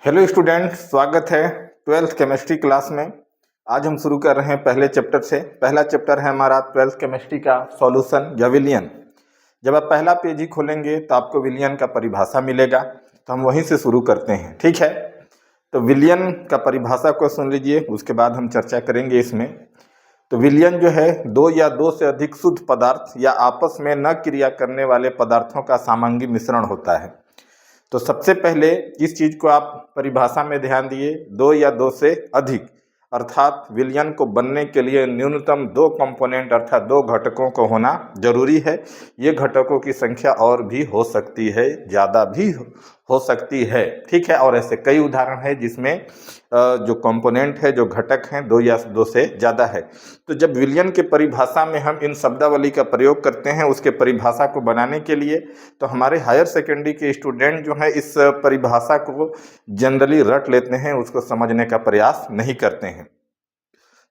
Hello student, स्वागत है twelfth chemistry class में। आज हम शुरू कर रहे हैं पहले चैप्टर से। पहला चैप्टर है हमारा ट्वेल्थ केमिस्ट्री का सॉल्यूशन या विलियन। जब आप पहला पेज ही खोलेंगे तो आपको विलियन का परिभाषा मिलेगा, तो हम वहीं से शुरू करते हैं। ठीक है, तो विलियन का परिभाषा को सुन लीजिए, उसके बाद हम चर्चा करेंगे इसमें। तो विलियन जो है दो या दो से अधिक शुद्ध पदार्थ या आपस में न क्रिया करने वाले पदार्थों का सामांगी मिश्रण होता है। तो सबसे पहले इस चीज को आप परिभाषा में ध्यान दिए, दो या दो से अधिक, अर्थात विलयन को बनने के लिए न्यूनतम दो कंपोनेंट अर्थात दो घटकों को होना जरूरी है। ये घटकों की संख्या और भी हो सकती है, ज़्यादा भी हो सकती है। ठीक है, और ऐसे कई उदाहरण है जिसमें जो कंपोनेंट है, जो घटक हैं, दो या दो से ज़्यादा है। तो जब विलयन के परिभाषा में हम इन शब्दावली का प्रयोग करते हैं उसके परिभाषा को बनाने के लिए, तो हमारे हायर सेकेंडरी के स्टूडेंट जो है इस परिभाषा को जनरली रट लेते हैं, उसको समझने का प्रयास नहीं करते हैं।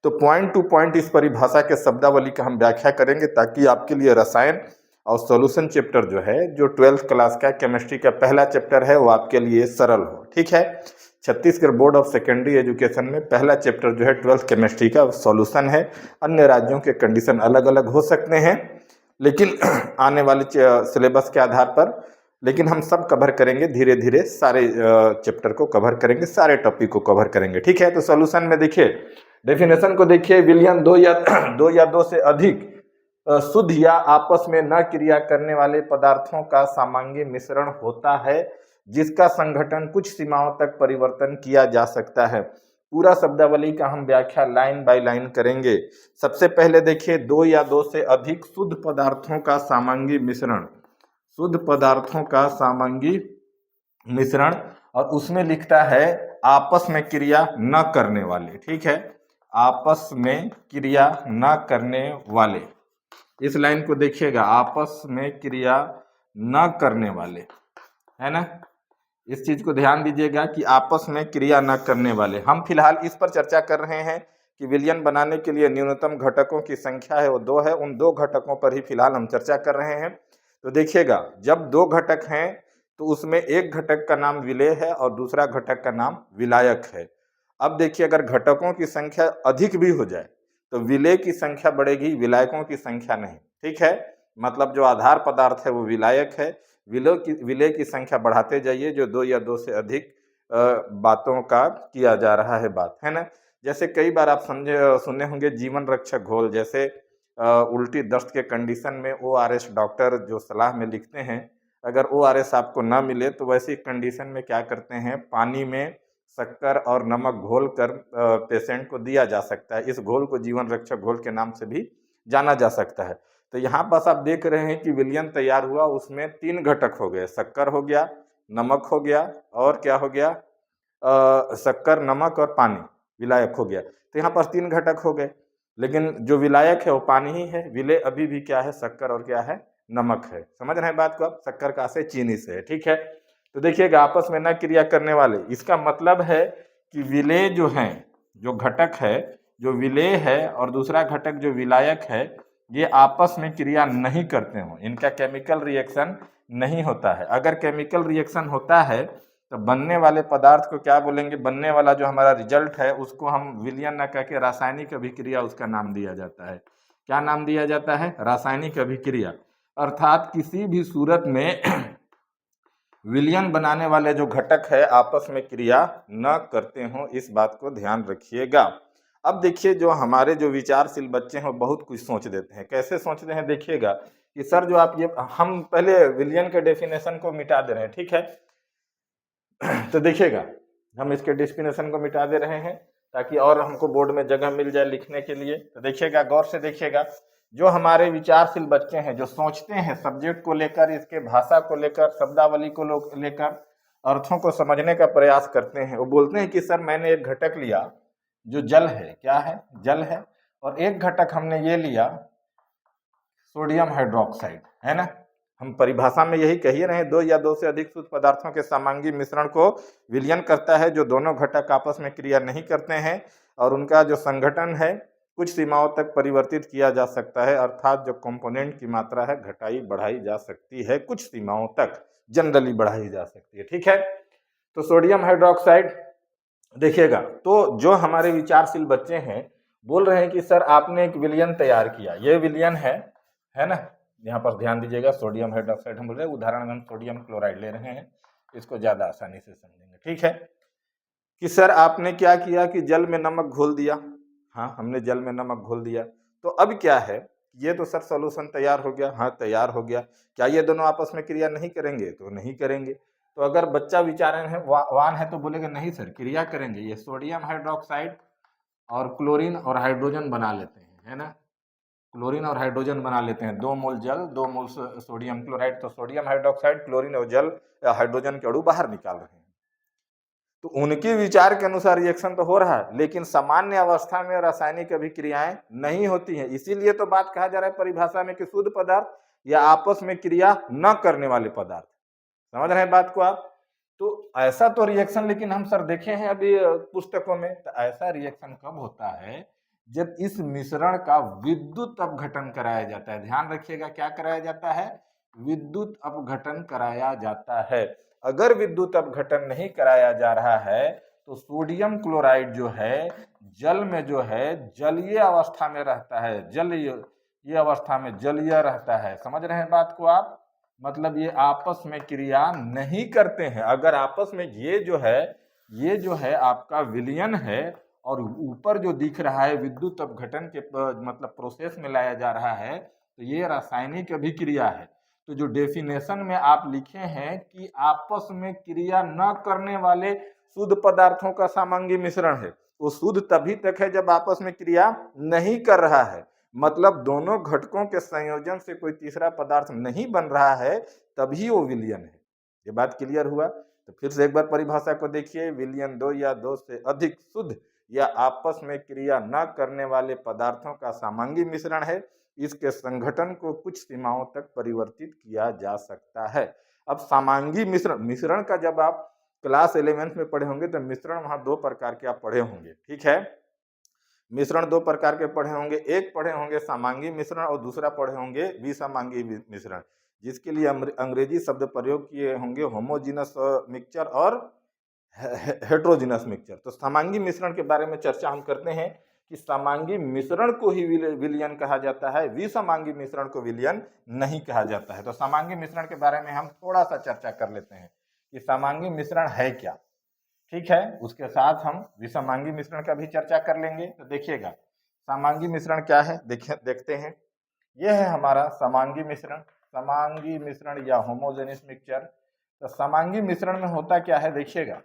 तो पॉइंट टू पॉइंट इस परिभाषा के शब्दावली का हम व्याख्या करेंगे ताकि आपके लिए रसायन और सॉल्यूशन चैप्टर जो है, जो ट्वेल्थ क्लास का केमिस्ट्री का पहला चैप्टर है, वो आपके लिए सरल हो। ठीक है, Chhattisgarh board of secondary education में पहला चैप्टर जो है ट्वेल्थ केमिस्ट्री का सॉल्यूशन है। अन्य राज्यों के कंडीशन अलग अलग हो सकते हैं, लेकिन आने वाले सिलेबस के आधार पर, लेकिन हम सब कवर करेंगे धीरे धीरे, सारे चैप्टर को कवर करेंगे, सारे टॉपिक को कवर करेंगे। ठीक है, तो सॉल्यूशन में देखिए, डेफिनेशन को देखिए, विलयन दो या दो से अधिक शुद्ध या आपस में न क्रिया करने वाले पदार्थों का सामांगी मिश्रण होता है जिसका संगठन कुछ सीमाओं तक परिवर्तन किया जा सकता है। पूरा शब्दावली का हम व्याख्या लाइन बाय लाइन करेंगे। सबसे पहले देखिए, दो या दो से अधिक शुद्ध पदार्थों का सामांगी मिश्रण, शुद्ध पदार्थों का सामांगी मिश्रण, और उसमें लिखता है आपस में क्रिया न करने वाले। ठीक है, आपस में क्रिया न करने वाले, इस लाइन को देखिएगा, आपस में क्रिया न करने वाले, है ना। इस चीज को ध्यान दीजिएगा कि आपस में क्रिया न करने वाले। हम फिलहाल इस पर चर्चा कर रहे हैं कि विलयन बनाने के लिए न्यूनतम घटकों की संख्या है वो दो है, उन दो घटकों पर ही फिलहाल हम चर्चा कर रहे हैं। तो देखिएगा, जब दो घटक हैं तो उसमें एक घटक का नाम विलेय है और दूसरा घटक का नाम विलायक है। अब देखिए, अगर घटकों की संख्या अधिक भी हो जाए तो विलेय की संख्या बढ़ेगी, विलायकों की संख्या नहीं। ठीक है, मतलब जो आधार पदार्थ है वो विलायक है, विलेय की संख्या बढ़ाते जाइए, जो दो या दो से अधिक बातों का किया जा रहा है बात, है ना। जैसे कई बार आप सुने होंगे जीवन रक्षक घोल, जैसे उल्टी दस्त के कंडीशन में ORS डॉक्टर जो सलाह में लिखते हैं, अगर ORS आपको ना मिले तो वैसी कंडीशन में क्या करते हैं, पानी में शक्कर और नमक घोल कर पेशेंट को दिया जा सकता है। इस घोल को जीवन रक्षक घोल के नाम से भी जाना जा सकता है। तो यहाँ पास आप देख रहे हैं कि विलयन तैयार हुआ, उसमें तीन घटक हो गए, शक्कर हो गया, नमक हो गया, और क्या हो गया, शक्कर, नमक और पानी, विलायक हो गया। तो यहाँ पर तीन घटक हो गए, लेकिन जो विलायक है वो पानी ही है, विलेय अभी भी क्या है, शक्कर और क्या है, नमक है। समझ रहे हैं बात को आप, शक्कर का से चीनी से है। ठीक है, तो देखिएगा, आपस में न क्रिया करने वाले, इसका मतलब है कि विलेय जो है, जो घटक है, जो विलेय है, और दूसरा घटक जो विलायक है, ये आपस में क्रिया नहीं करते हो, इनका केमिकल रिएक्शन नहीं होता है। अगर केमिकल रिएक्शन होता है तो बनने वाले पदार्थ को क्या बोलेंगे, बनने वाला जो हमारा रिजल्ट है उसको हम विलयन न कह के रासायनिक अभिक्रिया उसका नाम दिया जाता है। क्या नाम दिया जाता है, रासायनिक अभिक्रिया। अर्थात किसी भी सूरत में विलयन बनाने वाले जो घटक है आपस में क्रिया न करते हो, इस बात को ध्यान रखिएगा। अब देखिए, जो हमारे जो विचारशील बच्चे हैं वो बहुत कुछ सोच देते हैं। कैसे सोचते हैं, देखिएगा कि सर जो आप ये, हम पहले विलयन के डेफिनेशन को मिटा दे रहे हैं। ठीक है, तो देखिएगा, हम इसके डेफिनेशन को मिटा दे रहे हैं ताकि और हमको बोर्ड में जगह मिल जाए लिखने के लिए। तो देखिएगा, गौर से देखिएगा, जो हमारे विचारशील बच्चे हैं, जो सोचते हैं सब्जेक्ट को लेकर, इसके भाषा को लेकर, शब्दावली को लेकर, अर्थों को समझने का प्रयास करते हैं, वो बोलते हैं कि सर मैंने एक घटक लिया जो जल है, क्या है, जल है, और एक घटक हमने ये लिया सोडियम हाइड्रोक्साइड, है ना। हम परिभाषा में यही कही रहे हैं, दो या दो से अधिक शुद्ध पदार्थों के सामांगी मिश्रण को विलयन करता है जो दोनों घटक आपस में क्रिया नहीं करते हैं और उनका जो संगठन है कुछ सीमाओं तक परिवर्तित किया जा सकता है, अर्थात जो कंपोनेंट की मात्रा है घटाई बढ़ाई जा सकती है, कुछ सीमाओं तक जनरली बढ़ाई जा सकती है। ठीक है, तो सोडियम हाइड्रोक्साइड देखिएगा, तो जो हमारे विचारशील बच्चे हैं बोल रहे हैं कि सर आपने एक विलयन तैयार किया, ये विलयन है ना, यहाँ पर ध्यान दीजिएगा, सोडियम हाइड्रोक्साइड हम बोल रहे हैं, उदाहरण में हम सोडियम क्लोराइड ले रहे हैं, इसको ज्यादा आसानी से समझेंगे। ठीक है कि सर आपने क्या किया कि जल में नमक घोल दिया, हाँ हमने जल में नमक घोल दिया, तो अब क्या है, ये तो सर सॉल्यूशन तैयार हो गया, हाँ तैयार हो गया, क्या ये दोनों आपस में क्रिया नहीं करेंगे, तो नहीं करेंगे। तो अगर बच्चा विचारण है वान है तो बोलेगा नहीं सर क्रिया करेंगे, ये सोडियम हाइड्रोक्साइड और क्लोरीन और हाइड्रोजन बना लेते हैं, है ना, क्लोरीन और हाइड्रोजन बना लेते हैं, 2 मोल जल 2 मोल सोडियम क्लोराइड, तो सोडियम हाइड्रोक्साइड क्लोरीन और जल हाइड्रोजन के अणु बाहर निकाल रहे हैं। तो उनके विचार के अनुसार रिएक्शन तो हो रहा है, लेकिन सामान्य अवस्था में रासायनिक अभिक्रियाएं नहीं होती हैं। इसीलिए तो बात कहा जा रहा है परिभाषा में कि शुद्ध पदार्थ या आपस में क्रिया न करने वाले पदार्थ। समझ रहे हैं बात को आप? तो ऐसा तो रिएक्शन लेकिन हम सर देखे हैं अभी पुस्तकों में, तो ऐसा रिएक्शन कब होता है जब इस मिश्रण का विद्युत अपघटन कराया जाता है। ध्यान रखिएगा क्या कराया जाता है, विद्युत अपघटन कराया जाता है। अगर विद्युत अपघटन नहीं कराया जा रहा है तो सोडियम क्लोराइड जो है जल में जो है जलीय अवस्था में रहता है, जलीय अवस्था में जलीय रहता है। समझ रहे हैं बात को आप? मतलब ये आपस में क्रिया नहीं करते हैं। अगर आपस में ये जो है आपका विलयन है और ऊपर जो दिख रहा है विद्युत अपघटन के मतलब प्रोसेस में लाया जा रहा है, तो ये रासायनिक अभिक्रिया है। तो जो डेफिनेशन में आप लिखे हैं कि आपस में क्रिया न करने वाले शुद्ध पदार्थों का सामांगी मिश्रण है, वो शुद्ध तभी तक है जब आपस में क्रिया नहीं कर रहा है, मतलब दोनों घटकों के संयोजन से कोई तीसरा पदार्थ नहीं बन रहा है, तभी वो विलयन है। ये बात क्लियर हुआ? तो फिर से एक बार परिभाषा को देखिए, विलयन 2 या 2 से अधिक शुद्ध या आपस में क्रिया न करने वाले पदार्थों का सामांगी मिश्रण है। इसके संगठन को कुछ सीमाओं तक परिवर्तित किया जा सकता है। अब सामांगी मिश्रण का जब आप क्लास 11th में पढ़े होंगे तो मिश्रण वहां 2 प्रकार के आप पढ़े होंगे। ठीक है, मिश्रण 2 प्रकार के पढ़े होंगे, एक पढ़े होंगे सामांगी मिश्रण और दूसरा पढ़े होंगे विसमांगी मिश्रण, जिसके लिए अंग्रेजी शब्द प्रयोग किए होंगे होमोजीनस मिक्सचर और हेट्रोजीनस मिक्सचर। तो सामांगी मिश्रण के बारे में चर्चा हम करते हैं कि सामांगी मिश्रण को ही विलयन कहा जाता है, विसमांगी मिश्रण को विलयन नहीं कहा जाता है। तो सामांगी मिश्रण के बारे में हम थोड़ा सा चर्चा कर लेते हैं कि सामांगी मिश्रण है क्या। ठीक है, उसके साथ हम विसमांगी मिश्रण का भी चर्चा कर लेंगे। तो देखिएगा सामांगी मिश्रण क्या है, देखते हैं। यह है हमारा समांगी मिश्रण या होमोजेनियस मिक्सचर। तो समांगी मिश्रण में होता क्या है देखिएगा,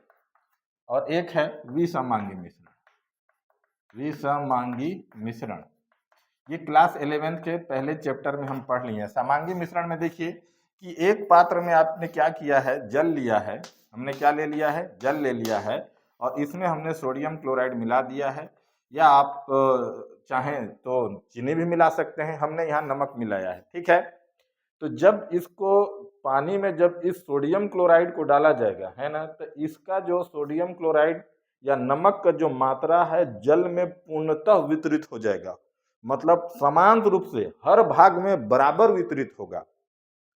और एक है विसमांगी मिश्रण। ये क्लास 11th के पहले चैप्टर में हम पढ़ लिए हैं। समांगी मिश्रण में देखिए कि एक पात्र में आपने क्या किया है, जल लिया है, हमने क्या ले लिया है, जल ले लिया है, और इसमें हमने सोडियम क्लोराइड मिला दिया है, या आप चाहें तो चीनी भी मिला सकते हैं, हमने यहाँ नमक मिलाया है। ठीक है, तो जब इसको पानी में जब इस सोडियम क्लोराइड को डाला जाएगा, है ना, तो इसका जो सोडियम क्लोराइड या नमक का जो मात्रा है जल में पूर्णतः वितरित हो जाएगा, मतलब समान रूप से हर भाग में बराबर वितरित होगा।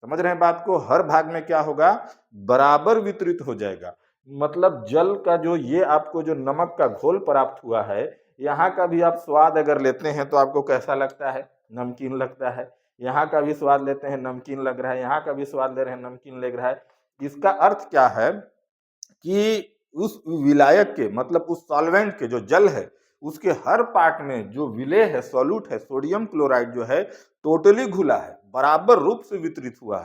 समझ रहे हैं बात को? हर भाग में क्या होगा, बराबर वितरित हो जाएगा। मतलब जल का जो ये आपको जो नमक का घोल प्राप्त हुआ है, यहाँ का भी आप स्वाद अगर लेते हैं तो आपको कैसा लगता है, नमकीन लगता है। यहाँ का भी स्वाद लेते हैं नमकीन लग रहा है, यहाँ का भी स्वाद ले रहे हैं नमकीन लग रहा है। इसका अर्थ क्या है कि उस विलायक के मतलब उस सॉल्वेंट के जो जल है उसके हर पार्ट में जो विलेय है, सॉल्यूट है, सोडियम क्लोराइड जो है टोटली घुला है, बराबर रूप से वितरित हुआ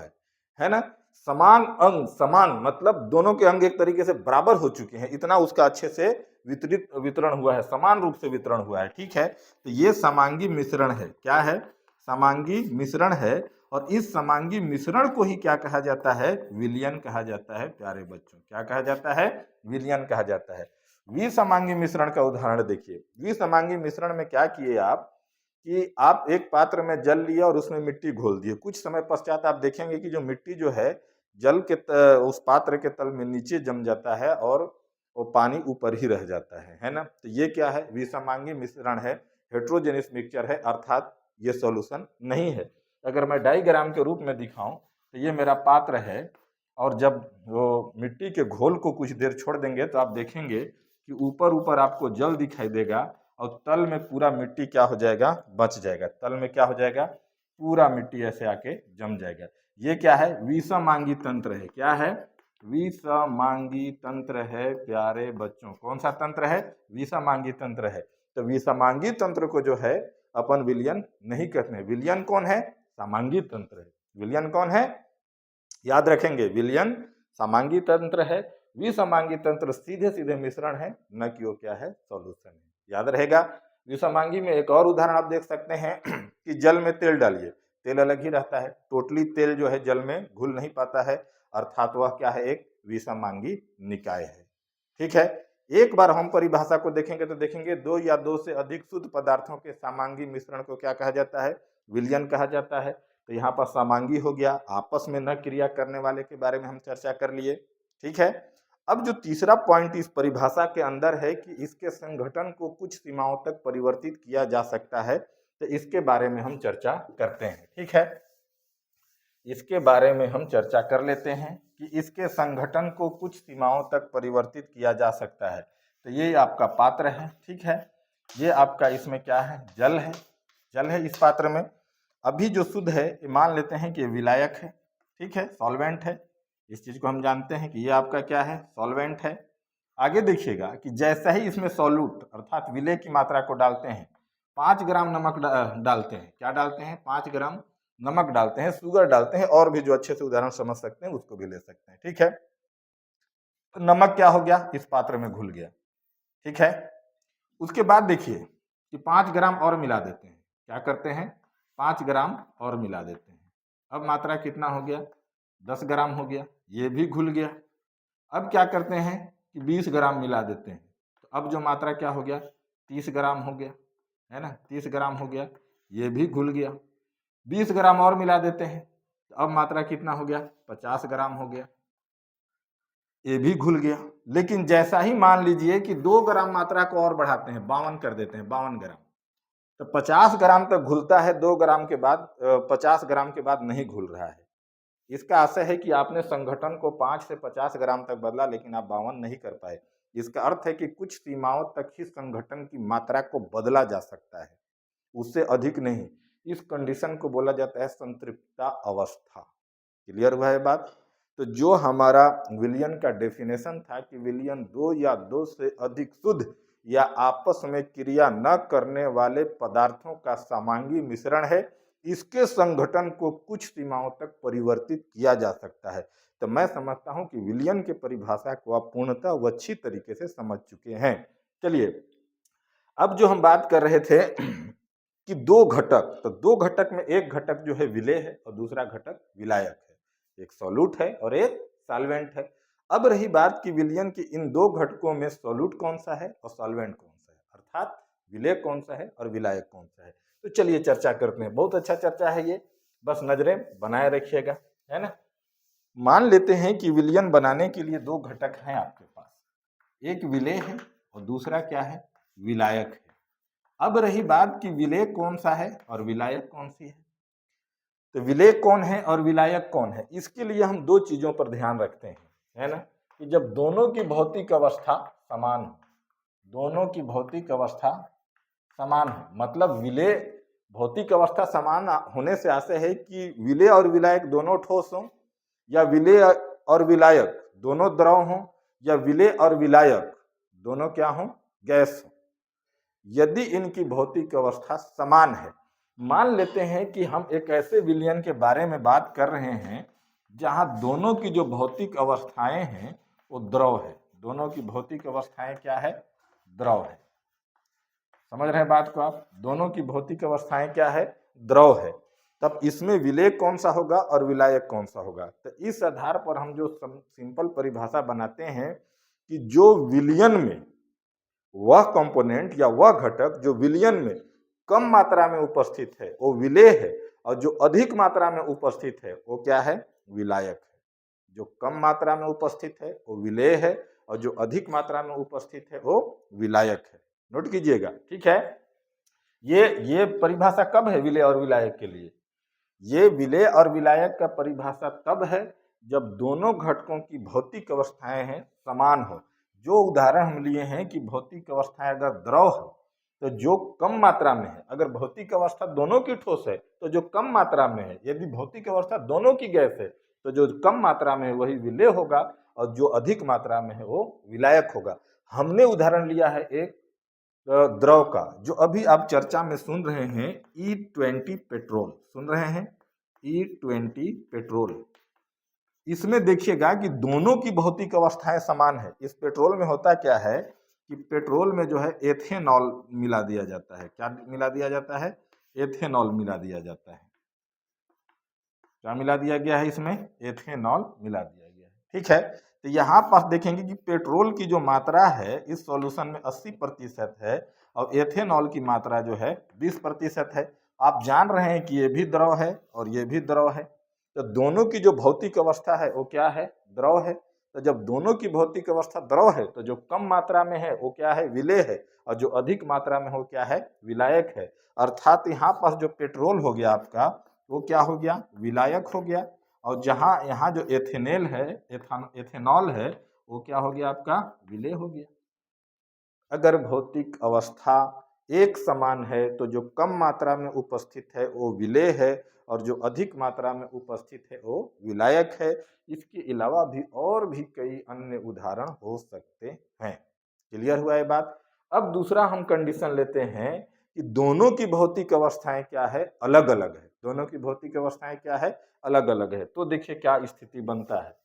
है ना। समान मतलब दोनों के अंग एक तरीके से बराबर हो चुके हैं, इतना उसका अच्छे से वितरण हुआ है, समान रूप से वितरण हुआ है। ठीक है, तो ये समांगी मिश्रण है। क्या है, समांगी मिश्रण है, और इस समांगी मिश्रण को ही क्या कहा जाता है, विलयन कहा जाता है। प्यारे बच्चों, क्या कहा जाता है, विलयन कहा जाता है। विसमांगी मिश्रण का उदाहरण देखिए। विसमांगी मिश्रण में क्या किए आप कि आप एक पात्र में जल लिया और उसमें मिट्टी घोल दिए। कुछ समय पश्चात आप देखेंगे कि जो मिट्टी जो है जल के उस पात्र के तल में नीचे जम जाता है और वो पानी ऊपर ही रह जाता है ना। तो ये क्या है, विसमांगी मिश्रण है, हेट्रोजेनियस मिक्सचर है, अर्थात ये सॉल्यूशन नहीं है। अगर मैं डायग्राम के रूप में दिखाऊं तो ये मेरा पात्र है और जब वो मिट्टी के घोल को कुछ देर छोड़ देंगे तो आप देखेंगे कि ऊपर ऊपर आपको जल दिखाई देगा और तल में पूरा मिट्टी क्या हो जाएगा, बच जाएगा। तल में क्या हो जाएगा, पूरा मिट्टी ऐसे आके जम जाएगा। ये क्या है, विषमांगी तंत्र है। क्या है, विषमांगी तंत्र है प्यारे बच्चों। कौन सा तंत्र है, विषमांगी तंत्र है। तो विषमांगी तंत्र को जो है अपन विलयन नहीं कहते हैं। विलयन कौन है, समांगी तंत्र है। विलयन कौन है, याद रखेंगे, विलयन समांगी तंत्र है। विसमांगी तंत्र सीधे सीधे मिश्रण है, न कि वो क्या है, सॉल्यूशन है। याद रहेगा। विसमांगी में एक और उदाहरण आप देख सकते हैं कि जल में तेल डालिए, तेल अलग ही रहता है। टोटली तेल जो है जल में घुल नहीं पाता है, अर्थात वह क्या है, एक विसमांगी निकाय है। ठीक है। एक बार हम परिभाषा को देखेंगे तो देखेंगे दो या दो से अधिक शुद्ध पदार्थों के समांगी मिश्रण को क्या कहा जाता है, विलयन कहा जाता है। तो यहाँ पर समांगी हो गया, आपस में न क्रिया करने वाले के बारे में हम चर्चा कर लिए। ठीक है। अब जो तीसरा पॉइंट इस परिभाषा के अंदर है कि इसके संगठन को कुछ सीमाओं तक परिवर्तित किया जा सकता है, तो इसके बारे में हम चर्चा करते हैं। ठीक है, इसके बारे में हम चर्चा कर लेते हैं कि इसके संगठन को कुछ सीमाओं तक परिवर्तित किया जा सकता है। तो ये आपका पात्र है। ठीक है, ये आपका इसमें क्या है, जल है। जल है इस पात्र में। अभी जो शुद्ध है ये मान लेते हैं कि विलायक है। ठीक है, सॉल्वेंट है। इस चीज को हम जानते हैं कि ये आपका क्या है, सॉल्वेंट है। आगे देखिएगा कि जैसा ही इसमें सॉल्यूट अर्थात विलेय की मात्रा को डालते हैं, 5 ग्राम नमक डालते हैं। क्या डालते हैं, 5 ग्राम नमक डालते हैं, शुगर डालते हैं, और भी जो अच्छे से उदाहरण समझ सकते हैं उसको भी ले सकते हैं। ठीक है, तो नमक क्या हो गया, इस पात्र में घुल गया। ठीक है, उसके बाद देखिए कि 5 ग्राम और मिला देते हैं। क्या करते हैं, 5 ग्राम और मिला देते हैं। अब मात्रा कितना हो गया, 10 ग्राम हो गया, ये भी घुल गया। अब क्या करते हैं कि 20 ग्राम मिला देते हैं। तो अब जो मात्रा क्या हो गया, 30 ग्राम हो गया, है ना, 30 ग्राम हो गया, ये भी घुल गया। 20 ग्राम और मिला देते हैं, तो अब मात्रा कितना हो गया, 50 ग्राम हो गया, ये भी घुल गया। लेकिन जैसा ही मान लीजिए कि 2 ग्राम मात्रा को और बढ़ाते हैं, 52 कर देते हैं, 52 ग्राम, तो 50 ग्राम तक घुलता है। 2 ग्राम के बाद 50 ग्राम के बाद नहीं घुल रहा है। इसका आशय है कि आपने संगठन को 5 से 50 ग्राम तक बदला, लेकिन आप 52 नहीं कर पाए। इसका अर्थ है कि कुछ सीमाओं तक ही संगठन की मात्रा को बदला जा सकता है, उससे अधिक नहीं। इस कंडीशन को बोला जाता है संतृप्तता अवस्था। क्लियर हुआ है बात। तो जो हमारा विलयन का डेफिनेशन था कि विलयन 2 या 2 से अधिक शुद्ध या आपस में क्रिया न करने वाले पदार्थों का समांगी मिश्रण है, इसके संगठन को कुछ सीमाओं तक परिवर्तित किया जा सकता है। तो मैं समझता हूं कि विलयन की परिभाषा को आप पूर्णतः व अच्छी तरीके से समझ चुके हैं। चलिए, अब जो हम बात कर रहे थे कि 2 घटक, तो 2 घटक में एक घटक जो है विलेय है और दूसरा घटक विलायक है। एक सॉल्यूट है और एक सॉल्वेंट है। अब रही बात कि विलयन की इन 2 घटकों में सॉल्यूट कौन सा है और सॉल्वेंट कौन सा है, अर्थात विलेय कौन सा है और विलायक कौन सा है। तो चलिए चर्चा करते हैं। बहुत अच्छा चर्चा है ये, बस नजरें बनाए रखिएगा, है ना। मान लेते हैं कि विलयन बनाने के लिए 2 घटक हैं आपके पास, एक विलेय है और दूसरा क्या है, विलायक है। अब रही बात कि विलेय कौन सा है और विलायक कौन सी है। तो विलेय कौन है और विलायक कौन है, इसके लिए हम 2 चीजों पर ध्यान रखते हैं, है ना, कि जब दोनों की भौतिक अवस्था समान हो, दोनों की भौतिक अवस्था समान हो, मतलब विलेय भौतिक अवस्था समान होने से आशय है कि विलेय और विलायक दोनों ठोस हों, या विलेय और विलायक दोनों द्रव हों, या विलेय और विलायक दोनों क्या हों, गैस हों। यदि इनकी भौतिक अवस्था समान है, मान लेते हैं कि हम एक ऐसे विलयन के बारे में बात कर रहे हैं जहां दोनों की जो भौतिक अवस्थाएं हैं वो द्रव है। दोनों की भौतिक अवस्थाएं क्या है, द्रव है। समझ रहे हैं बात को आप, दोनों की भौतिक अवस्थाएं क्या है, द्रव है। तब इसमें विलेय कौन सा होगा और विलायक कौन सा होगा। तो इस आधार पर हम जो सिंपल परिभाषा बनाते हैं कि जो विलयन में वह कंपोनेंट या वह घटक जो विलयन में कम मात्रा में उपस्थित है वो विलेय है, और जो अधिक मात्रा में उपस्थित है वो क्या है, विलायक है। जो कम मात्रा में उपस्थित है वो विलेय है और जो अधिक मात्रा में उपस्थित है वो विलायक है। नोट कीजिएगा, ठीक है। ये परिभाषा कब है विलेय और विलायक के लिए, ये विलेय और विलायक का परिभाषा तब है जब दोनों घटकों की भौतिक अवस्थाएं हैं समान हो। जो उदाहरण हम लिए हैं कि भौतिक अवस्थाएं अगर द्रव है तो जो कम मात्रा में है, अगर भौतिक अवस्था दोनों की ठोस है तो जो कम मात्रा में है, यदि भौतिक अवस्था दोनों की गैस है तो जो कम मात्रा में है वही विलेय होगा और जो अधिक मात्रा में है वो विलायक होगा। हमने उदाहरण लिया है एक द्रव का, जो अभी आप चर्चा में सुन रहे हैं, E20 पेट्रोल सुन रहे हैं, E20 पेट्रोल। इसमें देखिएगा कि दोनों की भौतिक अवस्थाएं समान है। इस पेट्रोल में होता क्या है कि पेट्रोल में जो है एथेनॉल मिला दिया जाता है। क्या मिला दिया जाता है? एथेनॉल मिला दिया जाता है। क्या मिला दिया गया है इसमें? एथेनॉल मिला दिया गया है। ठीक है, तो यहाँ पर देखेंगे कि पेट्रोल की जो मात्रा है इस सॉल्यूशन में 80% है और एथेनॉल की मात्रा जो है 20% है। आप जान रहे हैं कि ये भी द्रव है और ये भी द्रव है, तो दोनों की जो भौतिक अवस्था है वो क्या है? द्रव है। तो जब दोनों की भौतिक अवस्था द्रव है तो जो कम मात्रा में है वो क्या है? विलेय है, और जो अधिक मात्रा में हो क्या है? विलायक है। अर्थात यहाँ पर जो पेट्रोल हो गया आपका वो क्या हो गया? विलायक हो गया। और जहाँ यहाँ जो एथेनेल है, एथेनॉल है, वो क्या हो गया आपका? विलेय हो गया। अगर भौतिक अवस्था एक समान है तो जो कम मात्रा में उपस्थित है वो विलेय है और जो अधिक मात्रा में उपस्थित है वो विलायक है। इसके अलावा भी और भी कई अन्य उदाहरण हो सकते हैं। क्लियर हुआ ये बात? अब दूसरा हम कंडीशन लेते हैं कि दोनों की भौतिक अवस्थाएं क्या है? अलग अलग है। दोनों की भौतिक अवस्थाएं क्या है? अलग अलग है। तो देखिए क्या स्थिति बनता है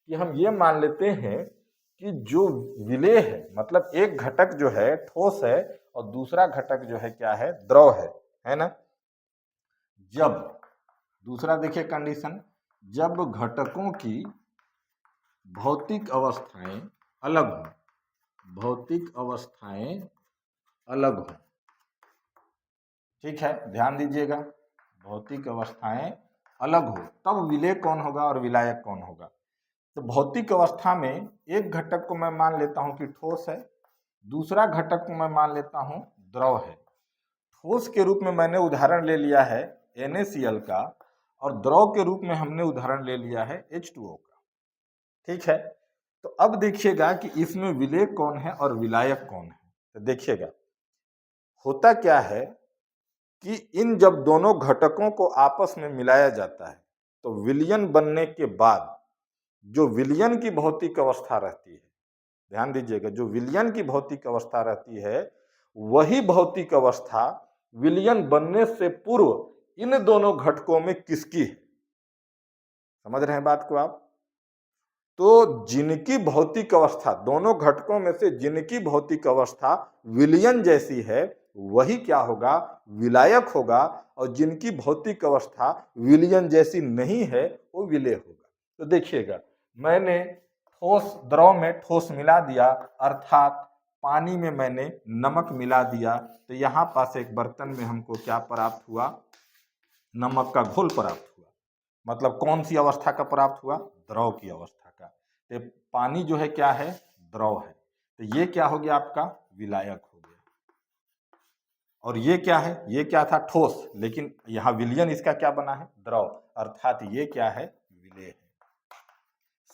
कि हम ये मान लेते हैं कि जो विलेय है, मतलब एक घटक जो है ठोस है और दूसरा घटक जो है क्या है? द्रव है ना। जब दूसरा देखिए कंडीशन, जब घटकों की भौतिक अवस्थाएं अलग हो, भौतिक अवस्थाएं अलग हो, ठीक है, ध्यान दीजिएगा, भौतिक अवस्थाएं अलग हो तब विलेय कौन होगा और विलायक कौन होगा। तो भौतिक अवस्था में एक घटक को मैं मान लेता हूं कि ठोस है, दूसरा घटक को मैं मान लेता हूं द्रव है। ठोस के रूप में मैंने उदाहरण ले लिया है NaCl का और द्रव के रूप में हमने उदाहरण ले लिया है H2O का। ठीक है, तो अब देखिएगा कि इसमें विलेय कौन है और विलायक कौन है। तो देखिएगा होता क्या है कि इन जब दोनों घटकों को आपस में मिलाया जाता है तो विलयन बनने के बाद जो विलयन की भौतिक अवस्था रहती है, ध्यान दीजिएगा, जो विलयन की भौतिक अवस्था रहती है वही भौतिक अवस्था विलयन बनने से पूर्व इन दोनों घटकों में किसकी है? समझ रहे हैं बात को आप? तो जिनकी भौतिक अवस्था, दोनों घटकों में से जिनकी भौतिक अवस्था विलयन जैसी है वही क्या होगा? विलायक होगा, और जिनकी भौतिक अवस्था विलयन जैसी नहीं है वो विलेय होगा। तो देखिएगा मैंने ठोस द्रव में ठोस मिला दिया, अर्थात पानी में मैंने नमक मिला दिया, तो यहाँ पास एक बर्तन में हमको क्या प्राप्त हुआ? नमक का घोल प्राप्त हुआ। मतलब कौन सी अवस्था का प्राप्त हुआ? द्रव की अवस्था का। तो पानी जो है क्या है? द्रव है। तो ये क्या हो गया आपका? विलायक हो गया। और ये क्या है? ये क्या था? ठोस, लेकिन यहाँ विलयन इसका क्या बना है? द्रव, अर्थात ये क्या है? विलेय है।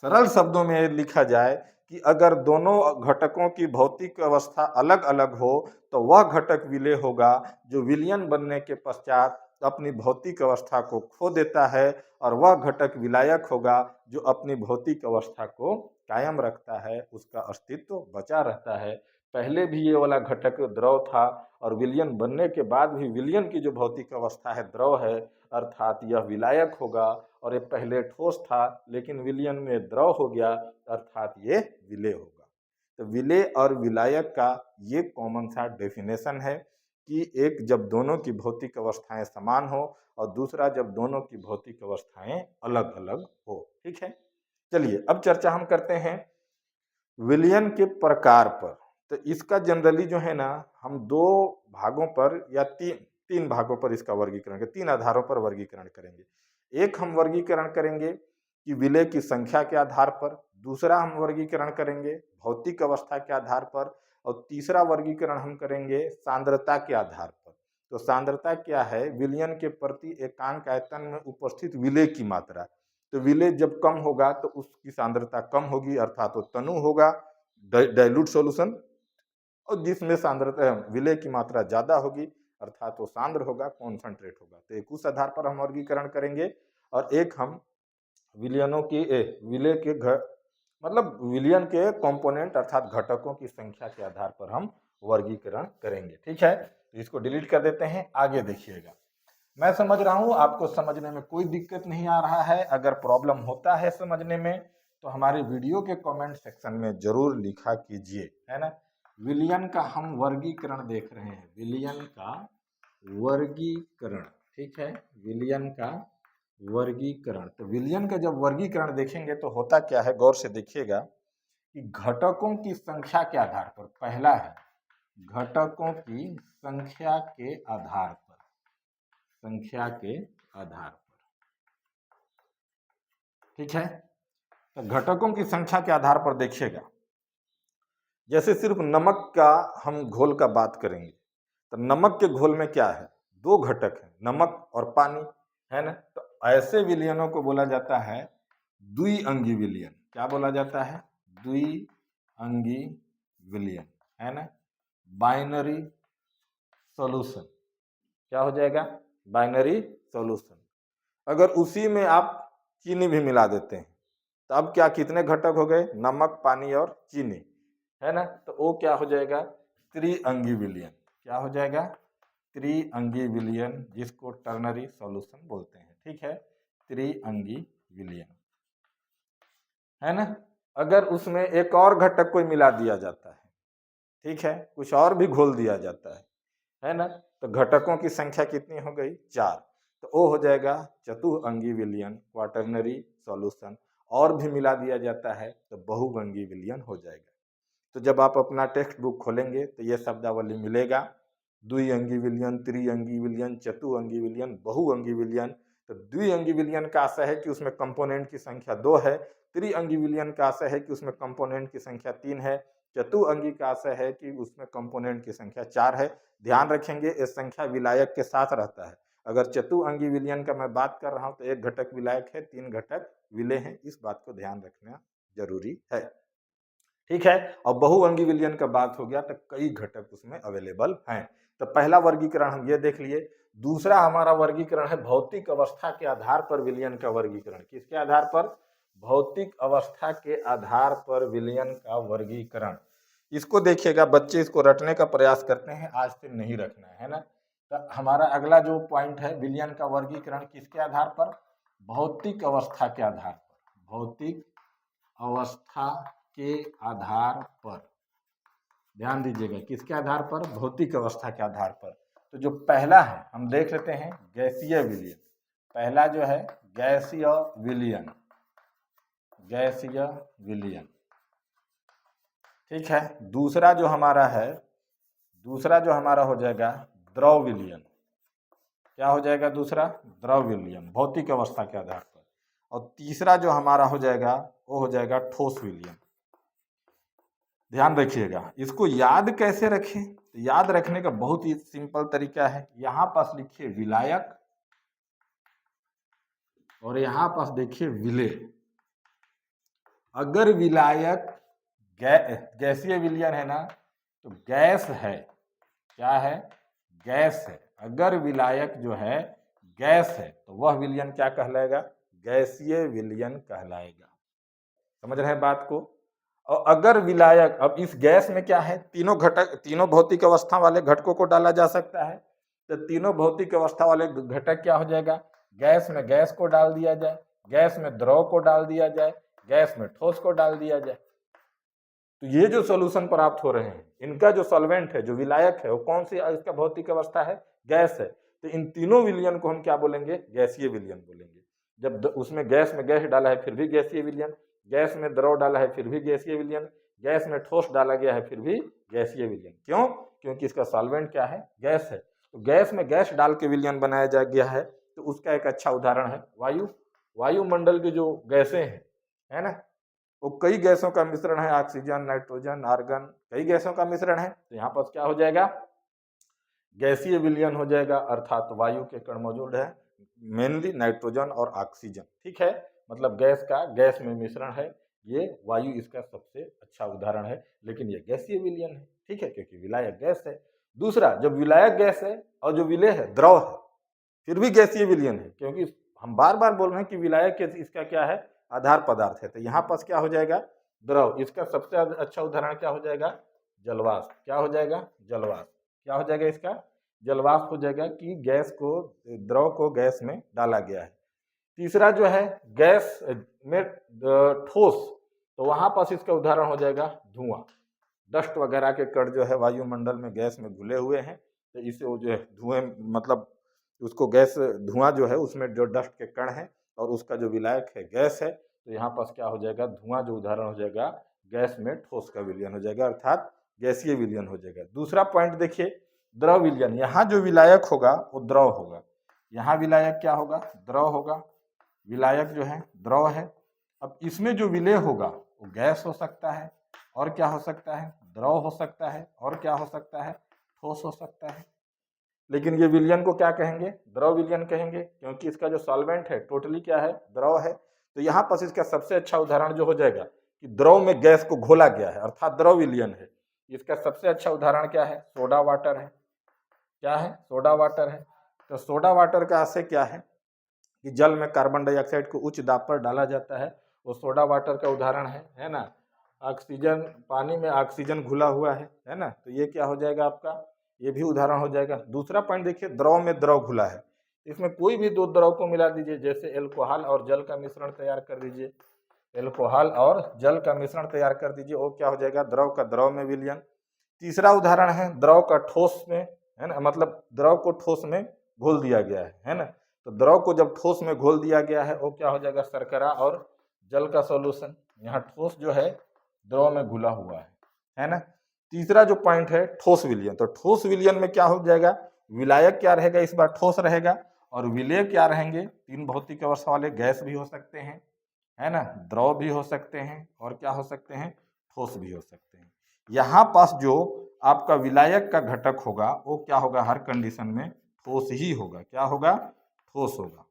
सरल शब्दों में लिखा जाए कि अगर दोनों घटकों की भौतिक अवस्था अलग अलग हो तो वह घटक विलेय होगा जो विलयन बनने के पश्चात अपनी भौतिक अवस्था को खो देता है, और वह घटक विलायक होगा जो अपनी भौतिक अवस्था को कायम रखता है, उसका अस्तित्व बचा रहता है। पहले भी ये वाला घटक द्रव था और विलयन बनने के बाद भी विलयन की जो भौतिक अवस्था है द्रव है, अर्थात यह विलायक होगा। और ये पहले ठोस था लेकिन विलयन में द्रव हो गया, अर्थात ये विलेय होगा। तो विलेय और विलायक का ये कॉमन सा डेफिनेशन है कि एक जब दोनों की भौतिक अवस्थाएं समान हो और दूसरा जब दोनों की भौतिक अवस्थाएं अलग अलग हो। ठीक है, चलिए अब चर्चा हम करते हैं विलयन के प्रकार पर। तो इसका जनरली जो है ना, हम दो भागों पर या तीन भागों पर इसका वर्गीकरण करेंगे, तीन आधारों पर वर्गीकरण करेंगे। एक हम वर्गीकरण करेंगे कि विलेय की संख्या के आधार पर, दूसरा हम वर्गीकरण करेंगे भौतिक अवस्था के आधार पर, और तीसरा वर्गीकरण हम करेंगे सांद्रता के आधार पर। तो सांद्रता क्या है? विलयन के प्रति एकांक आयतन में उपस्थित विलेय की मात्रा। तो विलेय जब कम होगा तो उसकी सांद्रता कम होगी, अर्थात वो तनु होगा, डाइल्यूट सॉल्यूशन, और जिसमें सांद्रता विलेय की मात्रा ज्यादा होगी अर्थात वो सांद्र होगा, कॉन्संट्रेट होगा। तो एक उस आधार पर हम वर्गीकरण करेंगे, और एक हम विलयनों की विलेय के मतलब विलयन के कंपोनेंट अर्थात घटकों की संख्या के आधार पर हम वर्गीकरण करेंगे। ठीक है, तो इसको डिलीट कर देते हैं। आगे देखिएगा, मैं समझ रहा हूं आपको समझने में कोई दिक्कत नहीं आ रहा है। अगर प्रॉब्लम होता है समझने में तो हमारे वीडियो के कमेंट सेक्शन में जरूर लिखा कीजिए, है ना। विलयन का हम वर्गीकरण देख रहे हैं, विलयन का वर्गीकरण। ठीक है, विलयन का वर्गीकरण। तो विलयन का जब वर्गीकरण देखेंगे तो होता क्या है, गौर से देखिएगा कि घटकों की संख्या के आधार पर, पहला है घटकों की संख्या के आधार पर, संख्या के आधार पर। ठीक है, तो घटकों की संख्या के आधार पर देखिएगा, जैसे सिर्फ नमक का हम घोल का बात करेंगे तो नमक के घोल में क्या है, दो घटक है, नमक और पानी, है ना। तो ऐसे विलयनों को बोला जाता है द्विअंगी विलयन। क्या बोला जाता है, द्विअंगी विलयन, है ना। बाइनरी सॉल्यूशन, क्या हो जाएगा, बाइनरी सॉल्यूशन। अगर उसी में आप चीनी भी मिला देते हैं तो अब क्या, कितने घटक हो गए, नमक, पानी और चीनी, है ना। तो वो क्या हो जाएगा, त्रिअंगी विलयन। क्या हो जाएगा, त्रिअंगी विलयन, जिसको टर्नरी सॉल्यूशन बोलते हैं। ठीक है, त्रिअंगी विलयन, है ना। अगर उसमें एक और घटक कोई मिला दिया जाता है, ठीक है, कुछ और भी घोल दिया जाता है ना, तो घटकों की संख्या कितनी हो गई, 4। तो वो हो जाएगा चतुअंगी विलयन, क्वाटरनरी सॉल्यूशन। और भी मिला दिया जाता है तो बहुअंगी विलयन हो जाएगा। तो जब आप अपना टेक्स्ट बुक खोलेंगे तो ये शब्दावली मिलेगा, द्विअंगी विलयन, त्रिअंगी विलयन, चतुअंगी विलयन, बहुअंगी विलयन। तो द्विअंगी विलयन का आशय है कि उसमें कंपोनेंट की संख्या 2 है, त्रिअंगी विलयन का आशय है कि उसमें कंपोनेंट की संख्या 3 है, चतुअंगी का आशय है कि उसमें कंपोनेंट की संख्या 4 है। ध्यान रखेंगे ये संख्या विलायक के साथ रहता है। अगर चतुअंगी विलयन का मैं बात कर रहा हूं तो एक घटक विलायक है, 3 घटक विलेय हैं, इस बात को ध्यान रखना जरूरी है। ठीक है, और बहुअंगी विलयन का बात हो गया तो कई घटक उसमें अवेलेबल हैं। तो पहला वर्गीकरण हम ये देख लिए। दूसरा हमारा वर्गीकरण है भौतिक अवस्था के आधार पर विलयन का वर्गीकरण। किसके आधार पर, भौतिक अवस्था के आधार पर विलयन का वर्गीकरण। इसको देखिएगा, बच्चे इसको रटने का प्रयास करते हैं, आज से नहीं रखना है ना। तो हमारा अगला जो पॉइंट है, विलयन का वर्गीकरण किसके आधार पर, भौतिक अवस्था के आधार पर, भौतिक अवस्था के आधार पर। ध्यान दीजिएगा, किसके आधार पर, भौतिक अवस्था के आधार पर। तो जो पहला है हम देख लेते हैं, गैसीय विलयन। पहला जो है गैसीय विलयन, गैसीय विलयन। ठीक है, दूसरा जो हमारा है, दूसरा जो हमारा हो जाएगा द्रव विलयन। क्या हो जाएगा दूसरा, द्रव विलयन, भौतिक अवस्था के आधार पर। और तीसरा जो हमारा हो जाएगा वो हो जाएगा ठोस विलयन। ध्यान रखिएगा, इसको याद कैसे रखें, याद रखने का बहुत ही सिंपल तरीका है। यहां पास लिखिए विलायक और यहां पास देखिए विलेय। अगर विलायक गैसीय विलयन है ना, तो गैस है, क्या है, गैस है। अगर विलायक जो है गैस है तो वह विलयन क्या कहलाएगा, गैसीय विलयन कहलाएगा। समझ रहे हैं बात को। और अगर विलायक, अब इस गैस में क्या है, तीनों घटक, तीनों भौतिक अवस्था वाले घटकों को डाला जा सकता है। तो तीनों भौतिक अवस्था वाले घटक क्या हो जाएगा, गैस में गैस को डाल दिया जाए, गैस में द्रव को डाल दिया जाए, गैस में ठोस को डाल दिया जाए। तो ये जो सॉल्यूशन प्राप्त हो रहे हैं, इनका जो सॉल्वेंट है, जो विलायक है, वो कौन सी इसका भौतिक अवस्था है, गैस है। तो इन तीनों विलयन को हम क्या बोलेंगे, गैसीय विलयन बोलेंगे। जब उसमें गैस में गैस डाला है फिर भी गैसीय विलयन, गैस में द्रव डाला है फिर भी गैसीय विलयन, गैस में ठोस डाला गया है फिर भी गैसीय विलयन। क्यों, क्योंकि इसका सॉल्वेंट क्या है, गैस है। तो गैस में गैस डाल के विलयन बनाया जा गया है। तो उसका एक अच्छा उदाहरण है वायु। वायुमंडल की जो गैसें हैं, है ना, वो कई गैसों का मिश्रण है, ऑक्सीजन, नाइट्रोजन, आर्गन, कई गैसों का मिश्रण है। तो यहाँ पर क्या हो जाएगा, गैसीय विलयन हो जाएगा, अर्थात वायु के कण मौजूद है, मेनली नाइट्रोजन और ऑक्सीजन। ठीक है, मतलब गैस का गैस में मिश्रण है, ये वायु इसका सबसे अच्छा उदाहरण है, लेकिन ये गैसीय विलयन है, ठीक है, क्योंकि विलायक गैस है। दूसरा, जब विलायक गैस है और जो विलेय है द्रव है, फिर भी गैसीय विलयन है, क्योंकि हम बार बार बोल रहे हैं कि विलायक इसका क्या है, आधार पदार्थ है। तो यहाँ पास क्या हो जाएगा, द्रव। इसका सबसे अच्छा उदाहरण क्या हो जाएगा, जलवाष्प। क्या हो जाएगा, जलवाष्प। क्या हो जाएगा इसका, जलवाष्प हो जाएगा कि गैस को, द्रव को गैस में डाला गया है। तीसरा जो है गैस में ठोस, तो वहां पास इसका उदाहरण हो जाएगा धुआं। डस्ट वगैरह के कण जो है वायुमंडल में गैस में घुले हुए हैं, तो इसे वो जो है धुएं, मतलब उसको गैस, धुआं जो है उसमें जो डस्ट के कण है और उसका जो विलायक है गैस है, तो यहाँ पास क्या हो जाएगा, धुआं जो उदाहरण हो जाएगा गैस में ठोस का विलयन हो जाएगा, अर्थात गैसीय विलयन हो जाएगा। दूसरा पॉइंट देखिए, द्रव विलयन। यहाँ जो विलायक होगा वो द्रव होगा, यहाँ विलायक क्या होगा, द्रव होगा। विलायक जो है द्रव है। अब इसमें जो विलेय होगा वो गैस हो सकता है, और क्या हो सकता है, द्रव हो सकता है, और क्या हो सकता है, ठोस हो सकता है। लेकिन ये विलयन को क्या कहेंगे, द्रव विलयन कहेंगे, क्योंकि इसका जो सॉल्वेंट है टोटली क्या है, द्रव है। तो यहाँ पर इसका सबसे अच्छा उदाहरण जो हो जाएगा कि द्रव में गैस को घोला गया है, अर्थात द्रव विलयन है। इसका सबसे अच्छा उदाहरण क्या है, सोडा वाटर है। क्या है, सोडा वाटर है। तो सोडा वाटर का आशय क्या है कि जल में कार्बन डाइऑक्साइड को उच्च दाब पर डाला जाता है, वो सोडा वाटर का उदाहरण है ना। ऑक्सीजन, पानी में ऑक्सीजन घुला हुआ है ना, तो ये क्या हो जाएगा आपका, ये भी उदाहरण हो जाएगा। दूसरा पॉइंट देखिए, द्रव में द्रव घुला है। इसमें कोई भी दो द्रव को मिला दीजिए, जैसे एल्कोहल और जल का मिश्रण तैयार कर दीजिए, एल्कोहल और जल का मिश्रण तैयार कर दीजिए, वो क्या हो जाएगा, द्रव का द्रव में विलयन। तीसरा उदाहरण है द्रव का ठोस में, है ना, मतलब द्रव को ठोस में घोल दिया गया है ना। तो द्रव को जब ठोस में घोल दिया गया है वो क्या हो जाएगा, शर्करा और जल का सॉल्यूशन। यहाँ ठोस जो है द्रव में घुला हुआ है ना। तीसरा जो पॉइंट है ठोस विलयन, तो ठोस विलयन में क्या हो जाएगा, विलायक क्या रहेगा, इस बार ठोस रहेगा, और विलेय क्या रहेंगे, तीन भौतिक अवस्था वाले गैस भी हो सकते हैं, है ना, द्रव भी हो सकते हैं, और क्या हो सकते हैं, ठोस भी हो सकते हैं। यहाँ पास जो आपका विलायक का घटक होगा वो क्या होगा, हर कंडीशन में ठोस ही होगा। क्या होगा, ठोस होगा।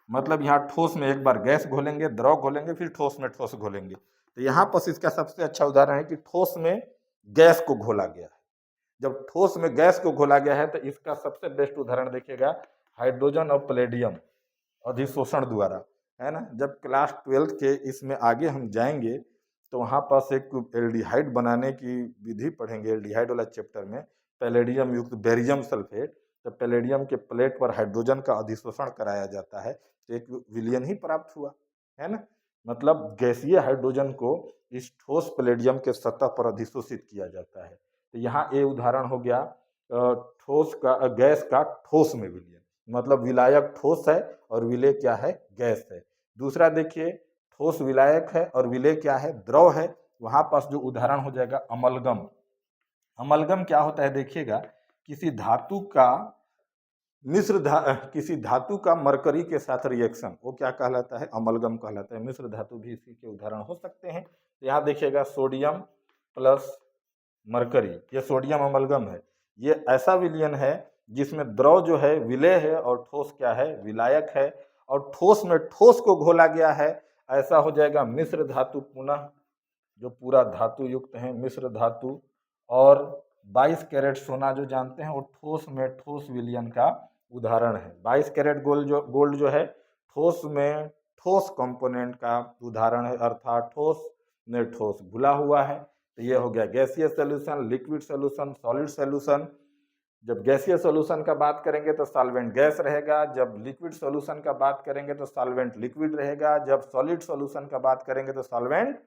मतलब यहाँ ठोस में एक बार गैस घोलेंगे, द्रव घोलेंगे, फिर ठोस में ठोस घोलेंगे। तो यहाँ पर इसका सबसे अच्छा उदाहरण है कि ठोस में गैस को घोला गया है। जब ठोस में गैस को घोला गया है तो इसका सबसे बेस्ट उदाहरण देखिएगा, हाइड्रोजन और प्लेडियम अधिशोषण द्वारा, है ना। जब क्लास 12 के इसमें आगे हम जाएंगे तो वहाँ पास एक एल्डिहाइड बनाने की विधि पढ़ेंगे, एल्डिहाइड वाला चैप्टर में, पैलेडियम युक्त बेरियम सल्फेट। तो पैलेडियम के प्लेट पर हाइड्रोजन का अधिशोषण कराया जाता है, तो एक विलयन ही प्राप्त हुआ, है ना। मतलब गैसीय हाइड्रोजन को इस ठोस पैलेडियम के सतह पर अधिशोषित किया जाता है। तो यहाँ ये उदाहरण हो गया ठोस का, गैस का ठोस में विलयन, मतलब विलायक ठोस है और विलेय क्या है, गैस है। दूसरा देखिए, ठोस विलायक है और विलेय क्या है, द्रव है। वहां पास जो उदाहरण हो जाएगा अमलगम। अमलगम क्या होता है देखिएगा, किसी धातु का किसी धातु का मरकरी के साथ रिएक्शन, वो क्या कहलाता है, अमलगम कहलाता है। मिश्र धातु भी इसी के उदाहरण हो सकते हैं। यहाँ देखिएगा सोडियम प्लस मरकरी, ये सोडियम अमलगम है। ये ऐसा विलयन है जिसमें द्रव जो है विलेय है और ठोस क्या है, विलायक है। और ठोस में ठोस को घोला गया है, ऐसा हो जाएगा मिश्र धातु, पुनः जो पूरा धातु युक्त है मिश्र धातु। और 22 कैरेट सोना जो जानते हैं वो ठोस में ठोस विलयन का उदाहरण है। 22 कैरेट गोल्ड जो है ठोस में ठोस कंपोनेंट का उदाहरण है, अर्थात ठोस में ठोस घुला हुआ है। तो ये हो गया गैसीय solution, liquid solution, solid solution. जब गैसीय सॉल्यूशन का बात करेंगे तो सॉल्वेंट गैस रहेगा, जब लिक्विड सॉल्यूशन का बात करेंगे तो सॉल्वेंट लिक्विड रहेगा, जब सॉलिड सॉल्यूशन का बात करेंगे तो सॉल्वेंट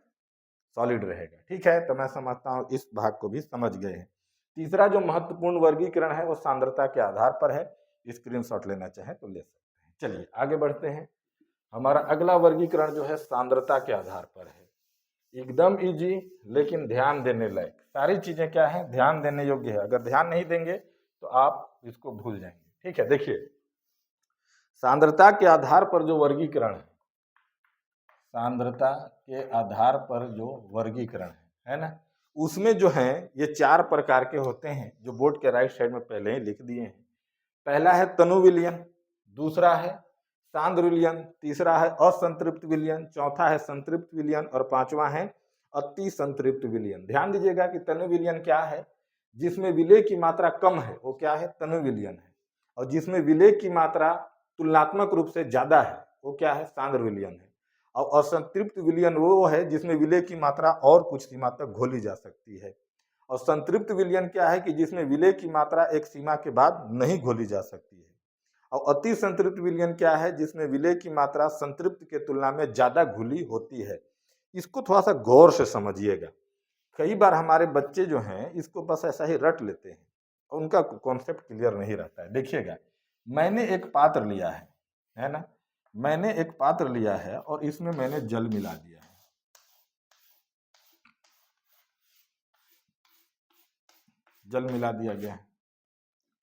सॉलिड रहेगा। ठीक है, तो मैं समझता हूँ इस भाग को भी समझ गए हैं। तीसरा जो महत्वपूर्ण वर्गीकरण है वो सांद्रता के आधार पर है। स्क्रीनशॉट लेना चाहें तो ले सकते हैं। चलिए आगे बढ़ते हैं। हमारा अगला वर्गीकरण जो है सांद्रता के आधार पर है। एकदम इजी, लेकिन ध्यान देने लायक। सारी चीजें क्या है, ध्यान देने योग्य है। अगर ध्यान नहीं देंगे तो आप इसको भूल जाएंगे। ठीक है, देखिए सांद्रता के आधार पर जो वर्गीकरण है, सांद्रता के आधार पर जो वर्गीकरण है ना, उसमें जो है ये 4 प्रकार के होते हैं, जो बोर्ड के राइट साइड में पहले ही लिख दिए हैं। पहला है तनु विलयन, दूसरा है सांद्र विलयन, तीसरा है असंतृप्त विलयन, चौथा है संतृप्त विलयन और पांचवा है अति संतृप्त विलयन। ध्यान दीजिएगा कि तनु विलयन क्या है, जिसमें विलेय की मात्रा कम है वो क्या है, तनु विलयन है, और जिसमें विलेय की मात्रा तुलनात्मक रूप से ज्यादा है वो क्या है, सांद्र विलयन है। और असंतृप्त विलयन वो है जिसमें विलेय की मात्रा और कुछ सीमा तक घोली जा सकती है। और संतृप्त विलयन क्या है कि जिसमें विलेय की मात्रा एक सीमा के बाद नहीं घोली जा सकती है। और अति संतृप्त विलयन क्या है, जिसमें विलेय की मात्रा संतृप्त के तुलना में ज्यादा घुली होती है। इसको थोड़ा सा गौर से समझिएगा। कई बार हमारे बच्चे जो हैं इसको बस ऐसा ही रट लेते हैं और उनका कॉन्सेप्ट क्लियर नहीं रहता है। देखिएगा, मैंने एक पात्र लिया है ना, मैंने एक पात्र लिया है और इसमें मैंने जल मिला दिया है। जल मिला दिया गया है,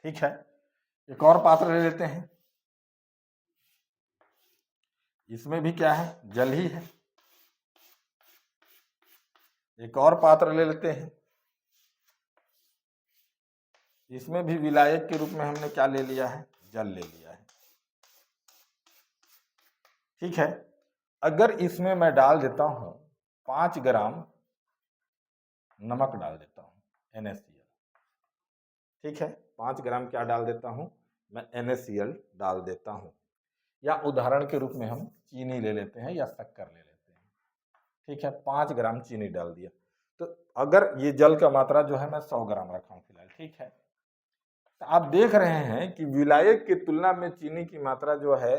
ठीक है। एक और पात्र ले लेते हैं, इसमें भी क्या है, जल ही है। एक और पात्र ले लेते हैं, इसमें भी विलायक के रूप में हमने क्या ले लिया है, जल ले लिया है, ठीक है। अगर इसमें मैं डाल देता हूं 5 ग्राम नमक डाल देता हूं NaCl, ठीक है, 5 ग्राम क्या डाल देता हूं मैं, NaCl डाल देता हूं। या उदाहरण के रूप में हम चीनी ले लेते हैं या शक्कर ले लेते हैं, ठीक है। 5 ग्राम चीनी डाल दिया, तो अगर ये जल का मात्रा जो है मैं 100 ग्राम रखा हूं फिलहाल, ठीक है। तो आप देख रहे हैं कि विलायक की तुलना में चीनी की मात्रा जो है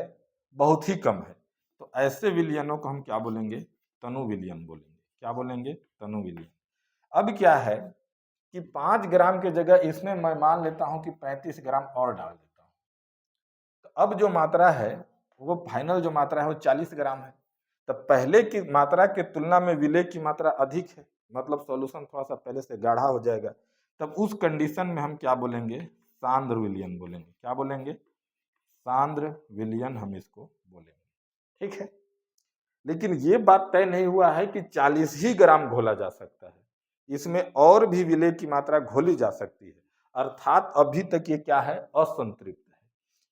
बहुत ही कम है। तो ऐसे विलयनों को हम क्या बोलेंगे, तनु विलयन बोलेंगे। क्या बोलेंगे, तनु विलयन। अब क्या है कि 5 ग्राम के जगह इसमें मैं मान लेता हूं कि 35 ग्राम और डाल देता हूं, तो अब जो मात्रा है वो फाइनल जो मात्रा है वो 40 ग्राम है। तो पहले की मात्रा के तुलना में विलेय की मात्रा अधिक है, मतलब सॉल्यूशन थोड़ा सा पहले से गाढ़ा हो जाएगा। तब उस कंडीशन में हम क्या बोलेंगे, सांद्र विलयन बोलेंगे। क्या बोलेंगे, सांद्र विलयन हम इसको बोलेंगे, ठीक है। लेकिन ये बात तय नहीं हुआ है कि 40 ही ग्राम घोला जा सकता है, इसमें और भी विलेय की मात्रा घोली जा सकती है, अर्थात अभी तक ये क्या है, असंतृप्त है।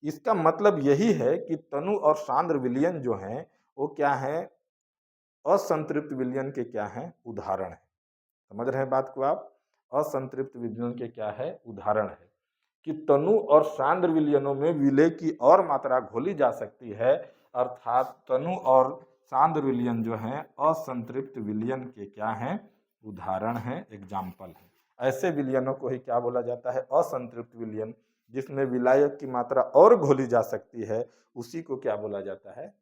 इसका मतलब यही है कि तनु और सांद्र विलयन जो हैं वो क्या है, असंतृप्त विलयन के क्या है, उदाहरण है। समझ रहे हैं बात को आप, असंतृप्त विलयन के क्या है, उदाहरण है कि तनु और सांद्र विलयनों में विलेय की और मात्रा घोली जा सकती है, अर्थात तनु और सांद्र विलयन जो है असंतृप्त विलयन के क्या हैं, उदाहरण है, एग्जाम्पल है। ऐसे विलयनों को ही क्या बोला जाता है, असंतृप्त विलयन। जिसमें विलायक की मात्रा और घोली जा सकती है उसी को क्या बोला जाता है,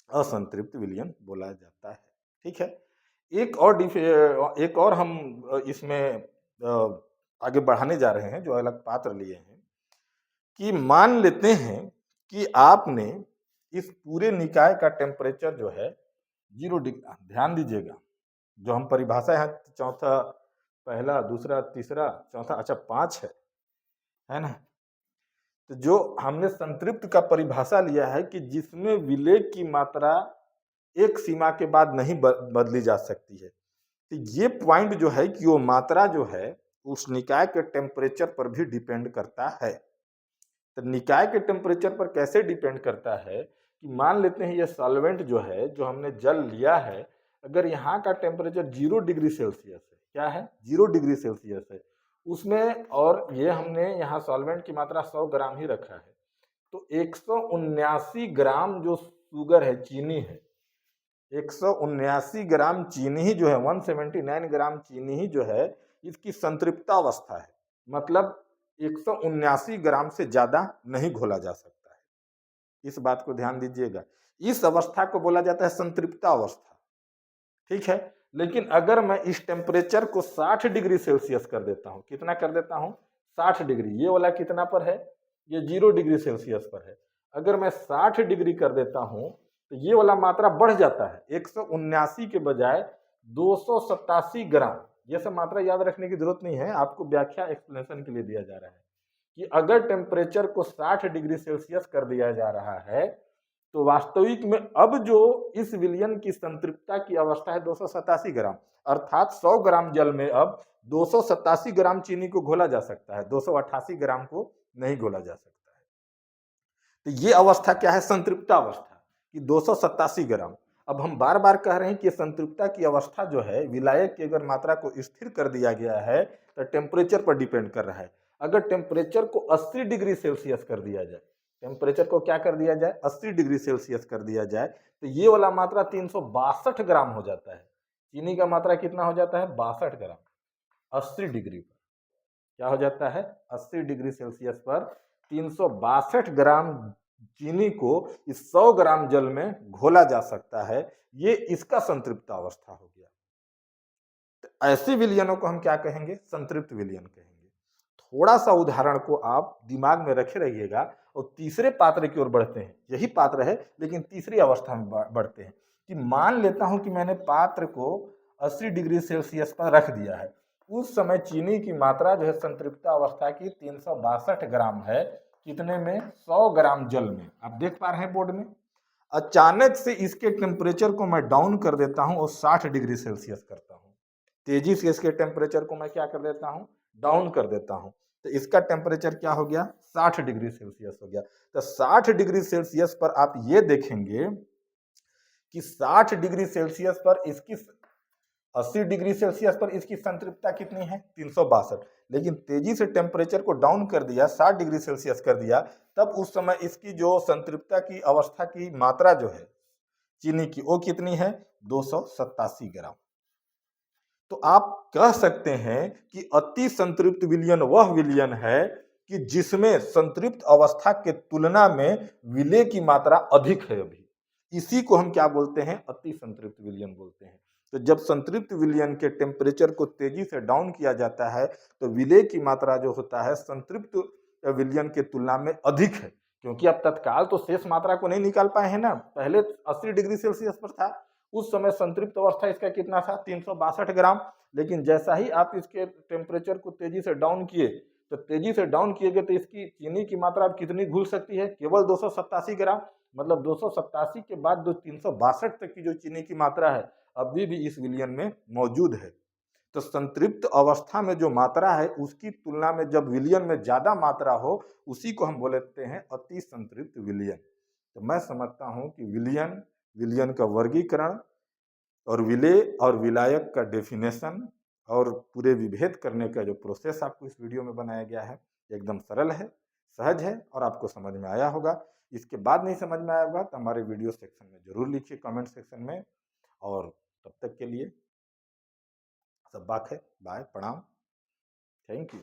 असंतृप्त विलयन बोला जाता है, ठीक है। एक और हम इसमें आगे बढ़ाने जा रहे हैं, जो अलग पात्र लिए हैं, कि मान लेते हैं कि आपने इस पूरे निकाय का टेम्परेचर जो है 0 डिग्री, ध्यान दीजिएगा जो हम परिभाषा यहाँ चौथा, पहला, दूसरा, तीसरा, चौथा, अच्छा 5 है ना। तो जो हमने संतृप्त का परिभाषा लिया है कि जिसमें विलेय की मात्रा एक सीमा के बाद नहीं बदली जा सकती है। तो ये पॉइंट जो है कि वो मात्रा जो है उस निकाय के टेम्परेचर पर भी डिपेंड करता है। तो निकाय के टेम्परेचर पर कैसे डिपेंड करता है कि मान लेते हैं ये सॉल्वेंट जो है, जो हमने जल लिया है, अगर यहाँ का टेम्परेचर 0 डिग्री सेल्सियस है, क्या है, 0 डिग्री सेल्सियस है उसमें, और ये हमने यहाँ सॉल्वेंट की मात्रा 100 ग्राम ही रखा है, तो 179 ग्राम जो शुगर है, चीनी है, 179 ग्राम चीनी ही जो है, 179 ग्राम चीनी ही जो है इसकी संतृप्ता अवस्था है, मतलब 179 ग्राम से ज्यादा नहीं घोला जा सकता है। इस बात को ध्यान दीजिएगा, इस अवस्था को बोला जाता है संतृप्ता अवस्था, ठीक है। लेकिन अगर मैं इस टेम्परेचर को 60 डिग्री सेल्सियस कर देता हूं, कितना कर देता हूं, 60 डिग्री, ये वाला कितना पर है, ये 0 डिग्री सेल्सियस पर है, अगर मैं 60 डिग्री कर देता हूं तो ये वाला मात्रा बढ़ जाता है, 179 के बजाय 287 ग्राम। ये सब मात्रा याद रखने की जरूरत नहीं है, आपको व्याख्या एक्सप्लेनेशन के लिए दिया जा रहा है कि अगर टेम्परेचर को 60 डिग्री सेल्सियस कर दिया जा रहा है तो वास्तविक में अब जो इस विलयन की संतृप्तता की अवस्था है 287 ग्राम, अर्थात 100 ग्राम जल में अब 287 ग्राम चीनी को घोला जा सकता है, 288 ग्राम को नहीं घोला जा सकता है। तो ये अवस्था क्या है? संतृप्त अवस्था कि 287 ग्राम। अब हम बार बार कह रहे हैं कि संतृप्तता की अवस्था जो है, विलायक की अगर मात्रा को स्थिर कर दिया गया है तो टेम्परेचर पर डिपेंड कर रहा है। अगर टेम्परेचर को 80 डिग्री सेल्सियस कर दिया जाए, टेम्परेचर को क्या कर दिया जाए? 80 डिग्री सेल्सियस कर दिया जाए, तो ये वाला मात्रा 362 ग्राम हो जाता है। चीनी का मात्रा कितना हो जाता है? 62 ग्राम 80 डिग्री पर। क्या हो जाता है? 80 डिग्री सेल्सियस पर 362 ग्राम चीनी को इस 100 ग्राम जल में घोला जा सकता है। ये इसका संतृप्त अवस्था हो गया। तो ऐसे विलयनों को हम क्या कहेंगे? संतृप्त विलयन कहेंगे। थोड़ा सा उदाहरण को आप दिमाग में रखे रहिएगा और तीसरे पात्र की ओर बढ़ते हैं। यही पात्र है लेकिन तीसरी अवस्था में बढ़ते हैं कि मान लेता हूं कि मैंने पात्र को 80 डिग्री सेल्सियस पर रख दिया है। उस समय चीनी की मात्रा जो है संतृप्त अवस्था की 362 ग्राम है। कितने में? 100 ग्राम जल में। आप देख पा रहे हैं बोर्ड में। अचानक से इसके टेम्परेचर को मैं डाउन कर देता हूं और 60 डिग्री सेल्सियस करता हूं। तेजी से इसके टेम्परेचर को मैं क्या कर देता हूं? डाउन कर देता हूं। तो इसका टेम्परेचर क्या हो गया? 60 डिग्री सेल्सियस हो गया। तो 60 डिग्री सेल्सियस पर आप ये देखेंगे कि 60 डिग्री सेल्सियस पर इसकी 80 डिग्री सेल्सियस पर इसकी संतृप्तता कितनी है? 362। लेकिन तेजी से टेम्परेचर को डाउन कर दिया, 60 डिग्री सेल्सियस कर दिया, तब उस समय इसकी जो संतृप्तता की अवस्था की मात्रा जो है चीनी की, वो कितनी है? 287 ग्राम। तो आप कह सकते हैं कि अति संतृप्त विलयन वह विलयन है कि जिसमें संतृप्त अवस्था के तुलना में विलेय की मात्रा अधिक है। अभी इसी को हम क्या बोलते हैं? अति संतृप्त विलयन बोलते हैं। तो जब संतृप्त विलयन के टेम्परेचर को तेजी से डाउन किया जाता है तो विलेय की मात्रा जो होता है संतृप्त विलयन के तुलना में अधिक है। क्योंकि अब तत्काल तो शेष मात्रा को नहीं निकाल पाए हैं ना। पहले 80 डिग्री सेल्सियस पर था, उस समय संतृप्त अवस्था इसका कितना था? 362 ग्राम। लेकिन जैसा ही आप इसके टेम्परेचर को तेजी से डाउन किए, तो तेजी से डाउन किए गए तो इसकी चीनी की मात्रा अब कितनी घुल सकती है? केवल 287 ग्राम। मतलब 287 के बाद जो 362 तक की जो चीनी की मात्रा है अभी भी इस विलयन में मौजूद है। तो संतृप्त अवस्था में जो मात्रा है उसकी तुलना में जब विलयन में ज्यादा मात्रा हो, उसी को हम बोलते हैं अति संतृप्त विलयन। तो मैं समझता हूं कि विलयन, विलयन का वर्गीकरण और विलेय और विलायक का डेफिनेशन और पूरे विभेद करने का जो प्रोसेस आपको इस वीडियो में बनाया गया है एकदम सरल है, सहज है और आपको समझ में आया होगा। इसके बाद नहीं समझ में आया होगा तो हमारे वीडियो सेक्शन में जरूर लिखिए, कमेंट सेक्शन में। और तब तक के लिए सब बात है, बाय, प्रणाम, थैंक यू।